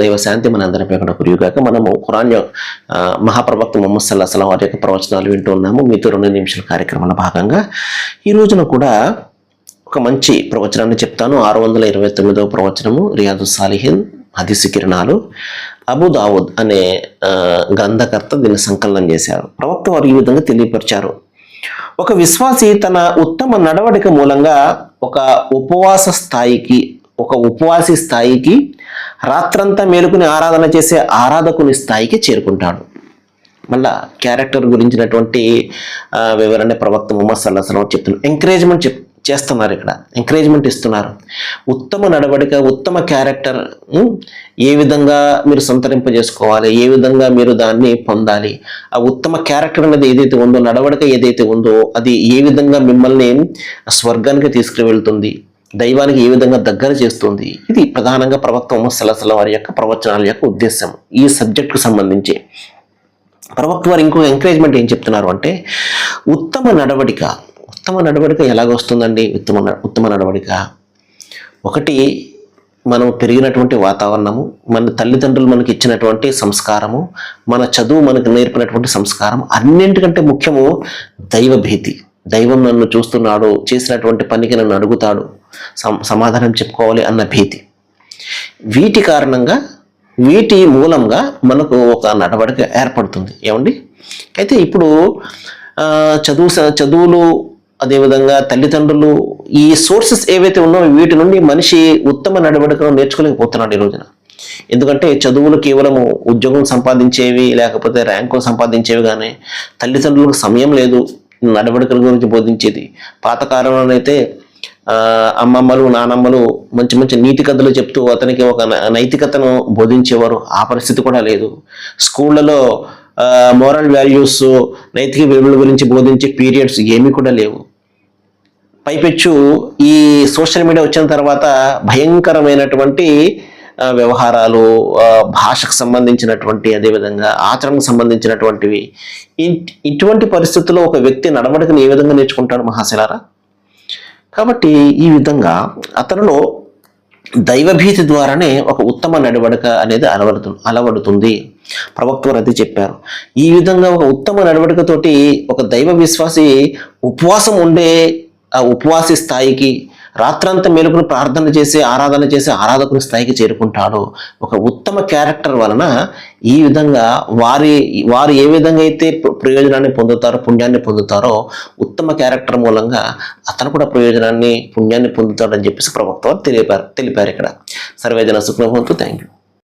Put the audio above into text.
దైవ శాంతి మన అందరిపై కూడా కురియుగాక. మనము ఖురాన్ మహాప్రవక్త ముహమ్మద్ సల్లల్లాహు అలైహి వసల్లం వారి యొక్క ప్రవచనాలు వింటూ ఉన్నాము. మీతో 2 నిమిషాల కార్యక్రమంలో భాగంగా ఈ రోజున కూడా ఒక మంచి ప్రవచనాన్ని చెప్తాను. 629వ ప్రవచనము రియాదు సాలిహీన్ హదీసు కిరణాలు. అబూ దావుద్ అనే గ్రంథకర్త దీన్ని సంకలనం చేశారు. ప్రవక్త వారు ఈ విధంగా తెలియపరిచారు. ఒక విశ్వాసి తన ఉత్తమ నడవడిక మూలంగా ఒక ఉపవాసి స్థాయికి రాత్రంతా మేలుకుని ఆరాధన చేసే ఆరాధకుని స్థాయికి చేరుకుంటాడు. మళ్ళా క్యారెక్టర్ గురించినటువంటి వివరణ ప్రవక్త ముహమ్మద్ సల్లల్లాహు అలైహి వసల్లం చెప్తున్నారు. ఎంకరేజ్మెంట్ చేస్తున్నారు, ఇక్కడ ఎంకరేజ్మెంట్ ఇస్తున్నారు. ఉత్తమ నడవడిక, ఉత్తమ క్యారెక్టర్ ఏ విధంగా మీరు సంతరింపజేసుకోవాలి, ఏ విధంగా మీరు దాన్ని పొందాలి, ఆ ఉత్తమ క్యారెక్టర్ అనేది ఏదైతే ఉందో, నడవడిక ఏదైతే ఉందో, అది ఏ విధంగా మిమ్మల్ని స్వర్గానికి తీసుకువెళ్తుంది, దైవానికి ఏ విధంగా దగ్గర చేస్తుంది. ఇది ప్రధానంగా ప్రవక్త ముహమ్మద్ సల్లల్లాహు అలైహి వసల్లం వారి యొక్క ప్రవచనాల యొక్క ఉద్దేశం. ఈ సబ్జెక్టుకు సంబంధించి ప్రవక్త వారు ఇంకో ఎంకరేజ్మెంట్ ఏం చెప్తున్నారు అంటే, ఉత్తమ నడవడిక ఎలాగ వస్తుందండి? ఉత్తమ నడవడిక ఒకటి, మనం పెరిగినటువంటి వాతావరణము, మన తల్లిదండ్రులు మనకి ఇచ్చినటువంటి సంస్కారము, మన చదువు మనకు నేర్పినటువంటి సంస్కారం, అన్నింటికంటే ముఖ్యము దైవభీతి. దైవం నన్ను చూస్తున్నాడు, చేసినటువంటి పనికి నన్ను అడుగుతాడు, సమాధానం చెప్పుకోవాలి అన్న భీతి. వీటి మూలంగా మనకు ఒక నడవడిక ఏర్పడుతుంది. ఏమండి? అయితే ఇప్పుడు చదువులు, అదేవిధంగా తల్లిదండ్రులు, ఈ సోర్సెస్ ఏవైతే ఉన్నాయో వీటి నుండి మనిషి ఉత్తమ నడవడికను నేర్చుకోలేకపోతున్నాడు ఈ రోజున. ఎందుకంటే చదువులు కేవలము ఉద్యోగం సంపాదించేవి, లేకపోతే ర్యాంకులు సంపాదించేవి, కానీ తల్లిదండ్రులకు సమయం లేదు నడవడికల గురించి బోధించేది. పాతకాలంలోనైతే అమ్మమ్మలు, నానమ్మలు మంచి మంచి నీతి కథలు చెప్తూ అతనికి ఒక నైతికతను బోధించేవారు. ఆ పరిస్థితి కూడా లేదు. స్కూళ్ళలో మోరల్ వాల్యూస్, నైతిక విలువల గురించి బోధించే పీరియడ్స్ ఏమీ కూడా లేవు. పైపెచ్చు ఈ సోషల్ మీడియా వచ్చిన తర్వాత భయంకరమైనటువంటి వ్యవహారాలు, భాషకు సంబంధించినటువంటి, అదేవిధంగా ఆచరణకు సంబంధించినటువంటివి. ఇటువంటి పరిస్థితుల్లో ఒక వ్యక్తి నడవడికను ఏ విధంగా నేర్చుకుంటాడు మహాశిలారా? కాబట్టి ఈ విధంగా అతనిలో దైవభీతి ద్వారానే ఒక ఉత్తమ నడవడిక అనేది అలవడుతుంది. ప్రవక్త వారు అది చెప్పారు. ఈ విధంగా ఒక ఉత్తమ నడవడికతోటి ఒక దైవ విశ్వాసి ఉపవాసం ఉండే ఆ ఉపవాసి స్థాయికి, రాత్రంతా మేలుకుని ప్రార్థన చేసి ఆరాధన చేసి ఆరాధకుని స్థాయికి చేరుకుంటాడు. ఒక ఉత్తమ క్యారెక్టర్ వలన ఈ విధంగా వారు ఏ విధంగా అయితే ప్రయోజనాన్ని పొందుతారో, పుణ్యాన్ని పొందుతారో, ఉత్తమ క్యారెక్టర్ మూలంగా అతను కూడా ప్రయోజనాన్ని, పుణ్యాన్ని పొందుతాడని చెప్పేసి ప్రవక్త వారు తెలిపారు ఇక్కడ. సర్వేజన సుఖినో భవంతు. Thank you.